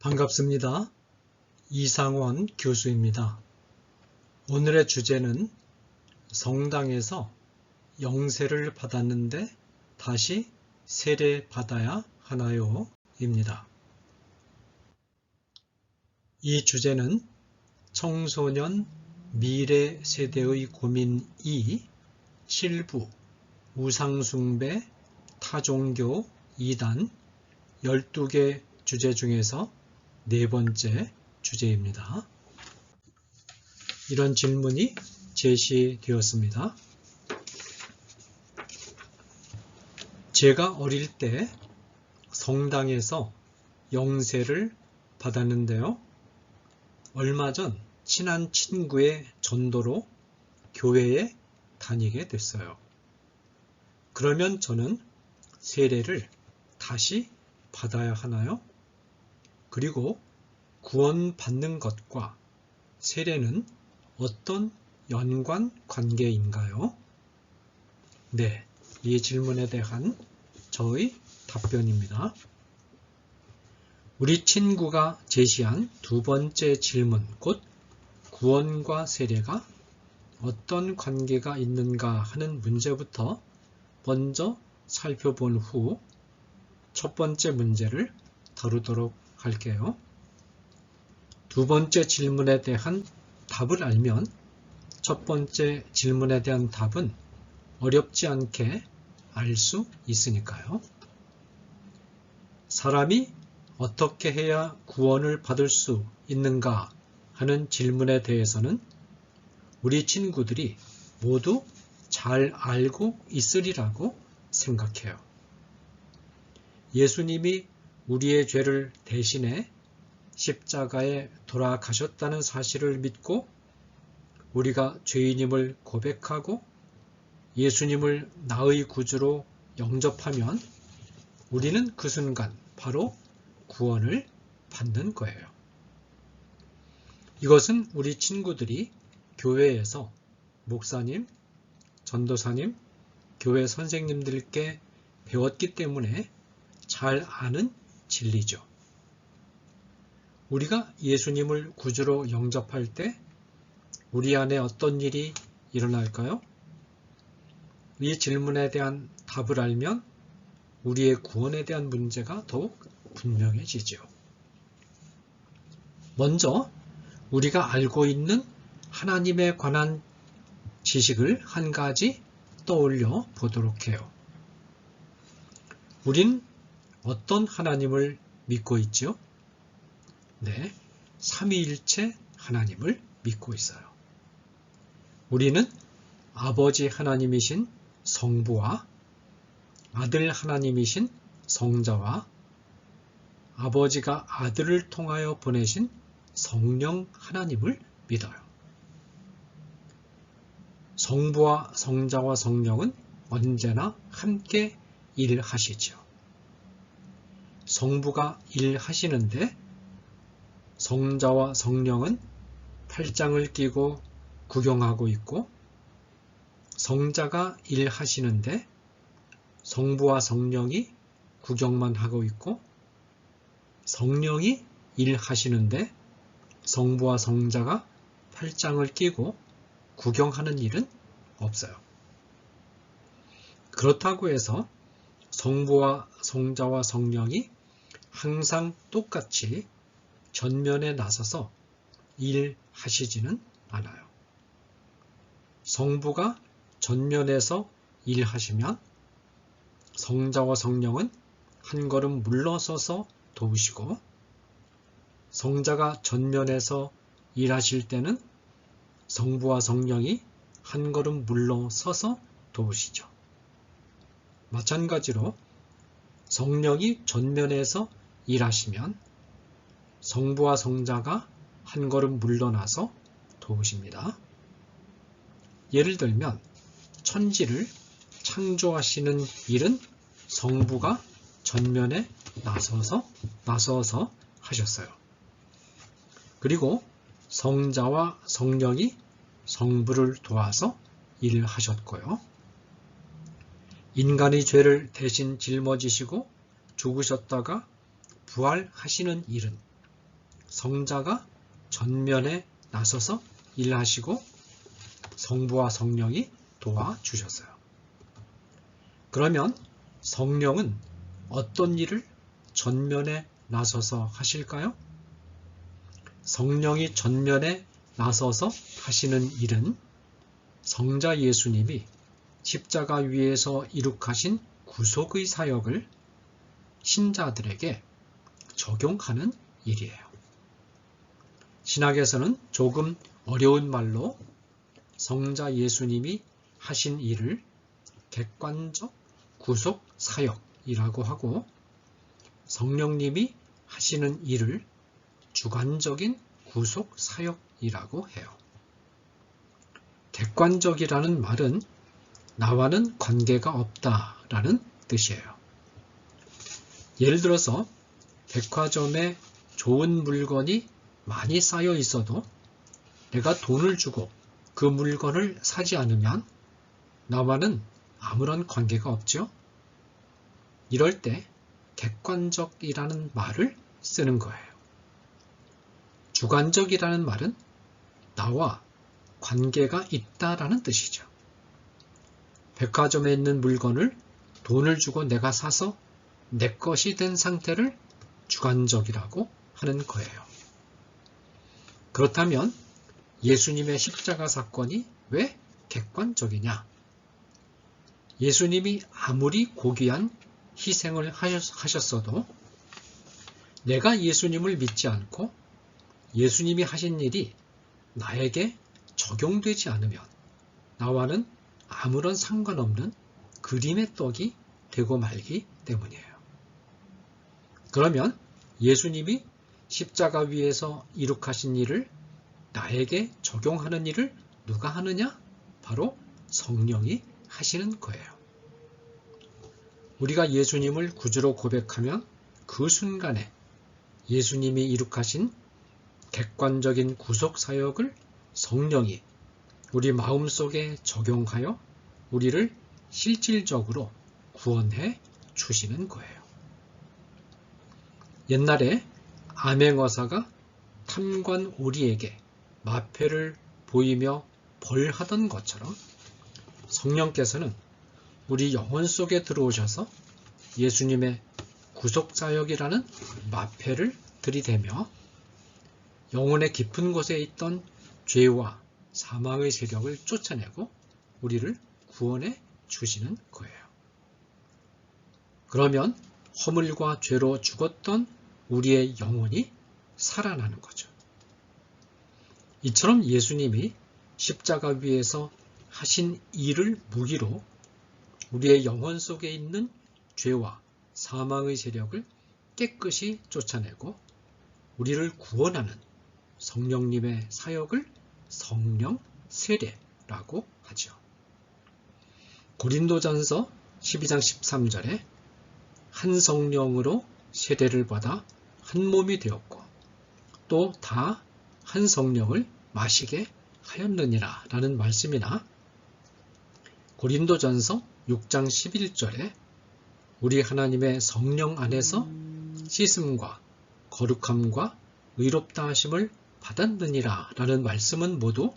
반갑습니다. 이상원 교수입니다. 오늘의 주제는 성당에서 영세를 받았는데 다시 세례받아야 하나요? 입니다. 이 주제는 청소년 미래 세대의 고민 2, 실부, 우상숭배, 타종교 2단 12개 주제 중에서 네 번째 주제입니다. 이런 질문이 제시되었습니다. 제가 어릴 때 성당에서 영세를 받았는데요. 얼마 전 친한 친구의 전도로 교회에 다니게 됐어요. 그러면 저는 세례를 다시 받아야 하나요? 그리고 구원받는 것과 세례는 어떤 연관 관계인가요? 네, 이 질문에 대한 저의 답변입니다. 우리 친구가 제시한 두 번째 질문, 곧 구원과 세례가 어떤 관계가 있는가 하는 문제부터 먼저 살펴본 후 첫 번째 문제를 다루도록 할게요. 두 번째 질문에 대한 답을 알면 첫 번째 질문에 대한 답은 어렵지 않게 알 수 있으니까요. 사람이 어떻게 해야 구원을 받을 수 있는가 하는 질문에 대해서는 우리 친구들이 모두 잘 알고 있으리라고 생각해요. 예수님이 우리의 죄를 대신해 십자가에 돌아가셨다는 사실을 믿고 우리가 죄인임을 고백하고 예수님을 나의 구주로 영접하면 우리는 그 순간 바로 구원을 받는 거예요. 이것은 우리 친구들이 교회에서 목사님, 전도사님, 교회 선생님들께 배웠기 때문에 잘 아는 진리죠. 우리가 예수님을 구주로 영접할 때 우리 안에 어떤 일이 일어날까요? 이 질문에 대한 답을 알면 우리의 구원에 대한 문제가 더욱 분명해지죠. 먼저 우리가 알고 있는 하나님에 관한 지식을 한 가지 떠올려 보도록 해요. 우린 어떤 하나님을 믿고 있죠? 네, 삼위일체 하나님을 믿고 있어요. 우리는 아버지 하나님이신 성부와 아들 하나님이신 성자와 아버지가 아들을 통하여 보내신 성령 하나님을 믿어요. 성부와 성자와 성령은 언제나 함께 일하시죠. 성부가 일하시는데 성자와 성령은 팔짱을 끼고 구경하고 있고 성자가 일하시는데 성부와 성령이 구경만 하고 있고 성령이 일하시는데 성부와 성자가 팔짱을 끼고 구경하는 일은 없어요. 그렇다고 해서 성부와 성자와 성령이 항상 똑같이 전면에 나서서 일하시지는 않아요. 성부가 전면에서 일하시면 성자와 성령은 한 걸음 물러서서 도우시고 성자가 전면에서 일하실 때는 성부와 성령이 한 걸음 물러서서 도우시죠. 마찬가지로 성령이 전면에서 일하시면 성부와 성자가 한 걸음 물러나서 도우십니다. 예를 들면 천지를 창조하시는 일은 성부가 전면에 나서서 하셨어요. 그리고 성자와 성령이 성부를 도와서 일을 하셨고요. 인간의 죄를 대신 짊어지시고 죽으셨다가 부활하시는 일은 성자가 전면에 나서서 일하시고 성부와 성령이 도와주셨어요. 그러면 성령은 어떤 일을 전면에 나서서 하실까요? 성령이 전면에 나서서 하시는 일은 성자 예수님이 십자가 위에서 이룩하신 구속의 사역을 신자들에게 적용하는 일이에요. 신학에서는 조금 어려운 말로 성자 예수님이 하신 일을 객관적 구속 사역이라고 하고 성령님이 하시는 일을 주관적인 구속 사역이라고 해요. 객관적이라는 말은 나와는 관계가 없다라는 뜻이에요. 예를 들어서 백화점에 좋은 물건이 많이 쌓여 있어도 내가 돈을 주고 그 물건을 사지 않으면 나와는 아무런 관계가 없죠. 이럴 때 객관적이라는 말을 쓰는 거예요. 주관적이라는 말은 나와 관계가 있다라는 뜻이죠. 백화점에 있는 물건을 돈을 주고 내가 사서 내 것이 된 상태를 주관적이라고 하는 거예요. 그렇다면 예수님의 십자가 사건이 왜 객관적이냐? 예수님이 아무리 고귀한 희생을 하셨어도 내가 예수님을 믿지 않고 예수님이 하신 일이 나에게 적용되지 않으면 나와는 아무런 상관없는 그림의 떡이 되고 말기 때문이에요. 그러면 예수님이 십자가 위에서 이룩하신 일을 나에게 적용하는 일을 누가 하느냐? 바로 성령이 하시는 거예요. 우리가 예수님을 구주로 고백하면 그 순간에 예수님이 이룩하신 객관적인 구속 사역을 성령이 우리 마음속에 적용하여 우리를 실질적으로 구원해 주시는 거예요. 옛날에 암행어사가 탐관 오리에게 마패를 보이며 벌하던 것처럼 성령께서는 우리 영혼 속에 들어오셔서 예수님의 구속사역이라는 마패를 들이대며 영혼의 깊은 곳에 있던 죄와 사망의 세력을 쫓아내고 우리를 구원해 주시는 거예요. 그러면 허물과 죄로 죽었던 우리의 영혼이 살아나는 거죠. 이처럼 예수님이 십자가 위에서 하신 일을 무기로 우리의 영혼 속에 있는 죄와 사망의 세력을 깨끗이 쫓아내고 우리를 구원하는 성령님의 사역을 성령 세례라고 하죠. 고린도전서 12장 13절에 한 성령으로 세례를 받아 한 몸이 되었고 또 다 한 성령을 마시게 하였느니라 라는 말씀이나 고린도전서 6장 11절에 우리 하나님의 성령 안에서 씻음과 거룩함과 의롭다 하심을 받았느니라 라는 말씀은 모두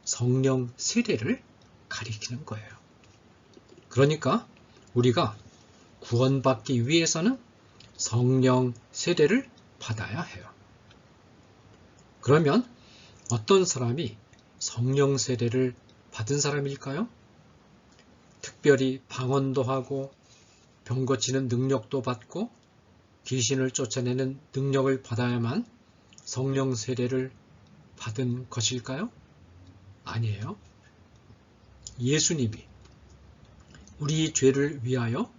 성령 세례를 가리키는 거예요. 그러니까 우리가 구원받기 위해서는 성령 세례를 받아야 해요. 그러면 어떤 사람이 성령 세례를 받은 사람일까요? 특별히 방언도 하고 병 고치는 능력도 받고 귀신을 쫓아내는 능력을 받아야만 성령 세례를 받은 것일까요? 아니에요. 예수님이 우리 죄를 위하여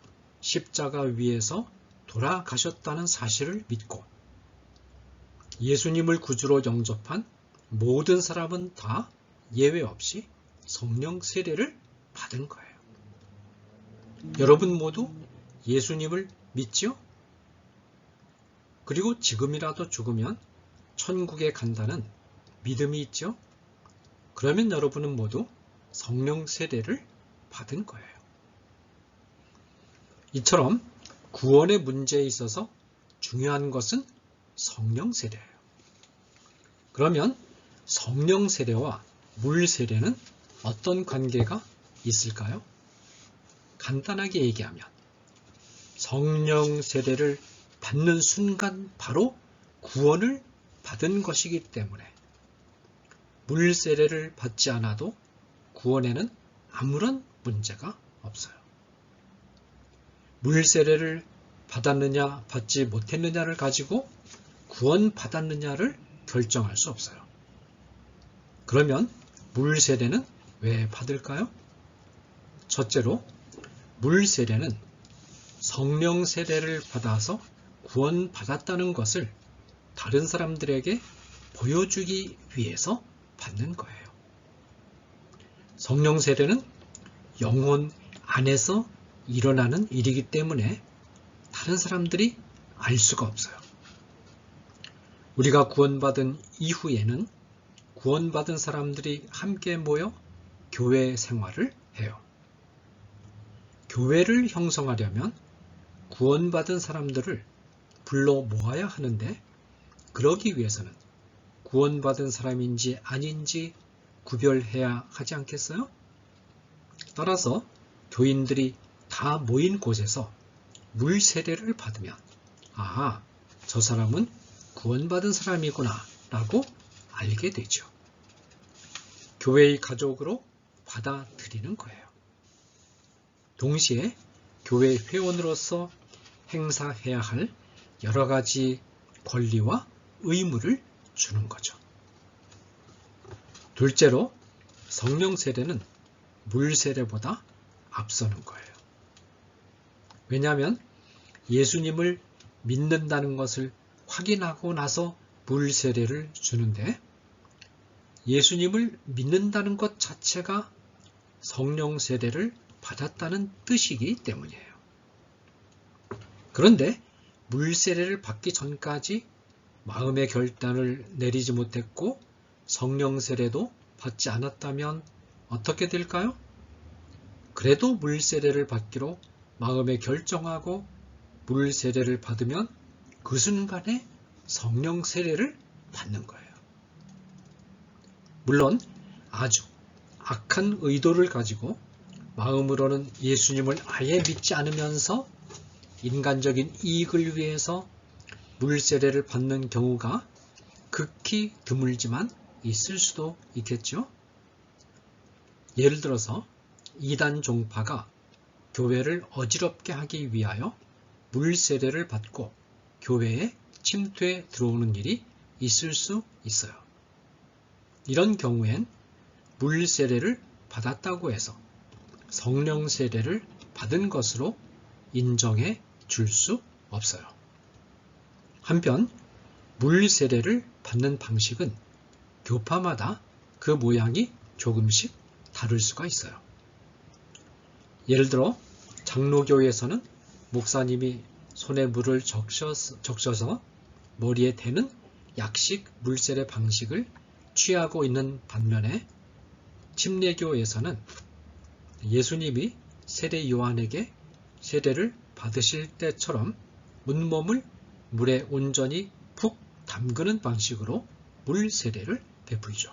십자가 위에서 돌아가셨다는 사실을 믿고 예수님을 구주로 영접한 모든 사람은 다 예외 없이 성령 세례를 받은 거예요. 여러분 모두 예수님을 믿지요? 그리고 지금이라도 죽으면 천국에 간다는 믿음이 있죠? 그러면 여러분은 모두 성령 세례를 받은 거예요. 이처럼 구원의 문제에 있어서 중요한 것은 성령 세례예요. 그러면 성령 세례와 물 세례는 어떤 관계가 있을까요? 간단하게 얘기하면 성령 세례를 받는 순간 바로 구원을 받은 것이기 때문에 물 세례를 받지 않아도 구원에는 아무런 문제가 없어요. 물 세례를 받았느냐 받지 못했느냐를 가지고 구원 받았느냐를 결정할 수 없어요. 그러면 물 세례는 왜 받을까요? 첫째로 물 세례는 성령 세례를 받아서 구원 받았다는 것을 다른 사람들에게 보여주기 위해서 받는 거예요. 성령 세례는 영혼 안에서 일어나는 일이기 때문에 다른 사람들이 알 수가 없어요. 우리가 구원받은 이후에는 구원받은 사람들이 함께 모여 교회 생활을 해요. 교회를 형성하려면 구원받은 사람들을 불러 모아야 하는데 그러기 위해서는 구원받은 사람인지 아닌지 구별해야 하지 않겠어요? 따라서 교인들이 다 모인 곳에서 물 세례를 받으면 아, 저 사람은 구원받은 사람이구나 라고 알게 되죠. 교회의 가족으로 받아들이는 거예요. 동시에 교회 회원으로서 행사해야 할 여러 가지 권리와 의무를 주는 거죠. 둘째로 성령 세례는 물 세례보다 앞서는 거예요. 왜냐하면 예수님을 믿는다는 것을 확인하고 나서 물 세례를 주는데 예수님을 믿는다는 것 자체가 성령 세례를 받았다는 뜻이기 때문이에요. 그런데 물 세례를 받기 전까지 마음의 결단을 내리지 못했고 성령 세례도 받지 않았다면 어떻게 될까요? 그래도 물 세례를 받기로 마음에 결정하고 물 세례를 받으면 그 순간에 성령 세례를 받는 거예요. 물론 아주 악한 의도를 가지고 마음으로는 예수님을 아예 믿지 않으면서 인간적인 이익을 위해서 물 세례를 받는 경우가 극히 드물지만 있을 수도 있겠죠. 예를 들어서 이단 종파가 교회를 어지럽게 하기 위하여 물 세례를 받고 교회에 침투해 들어오는 일이 있을 수 있어요. 이런 경우엔 물 세례를 받았다고 해서 성령 세례를 받은 것으로 인정해 줄 수 없어요. 한편 물 세례를 받는 방식은 교파마다 그 모양이 조금씩 다를 수가 있어요. 예를 들어 장로교에서는 목사님이 손에 물을 적셔서 머리에 대는 약식 물세례 방식을 취하고 있는 반면에 침례교에서는 예수님이 세례 요한에게 세례를 받으실 때처럼 온몸을 물에 온전히 푹 담그는 방식으로 물 세례를 베풀죠.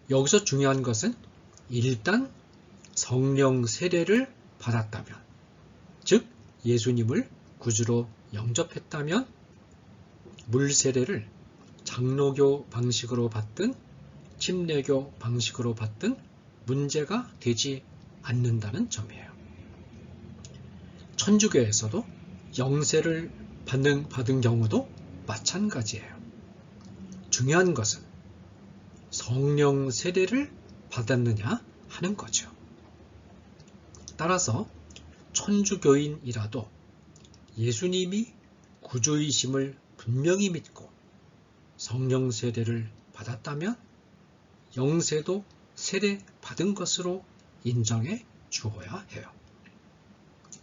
여기서 중요한 것은 일단 성령 세례를 받았다면, 즉 예수님을 구주로 영접했다면 물 세례를 장로교 방식으로 받든 침례교 방식으로 받든 문제가 되지 않는다는 점이에요. 천주교에서도 영세를 받은 경우도 마찬가지예요. 중요한 것은 성령 세례를 받았느냐 하는 거죠. 따라서 천주교인이라도 예수님이 구주이심을 분명히 믿고 성령 세례를 받았다면 영세도 세례 받은 것으로 인정해 주어야 해요.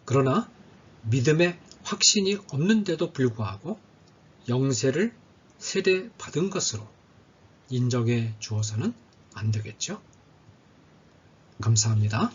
그러나 믿음에 확신이 없는데도 불구하고 영세를 세례 받은 것으로 인정해 주어서는 안 되겠죠? 감사합니다.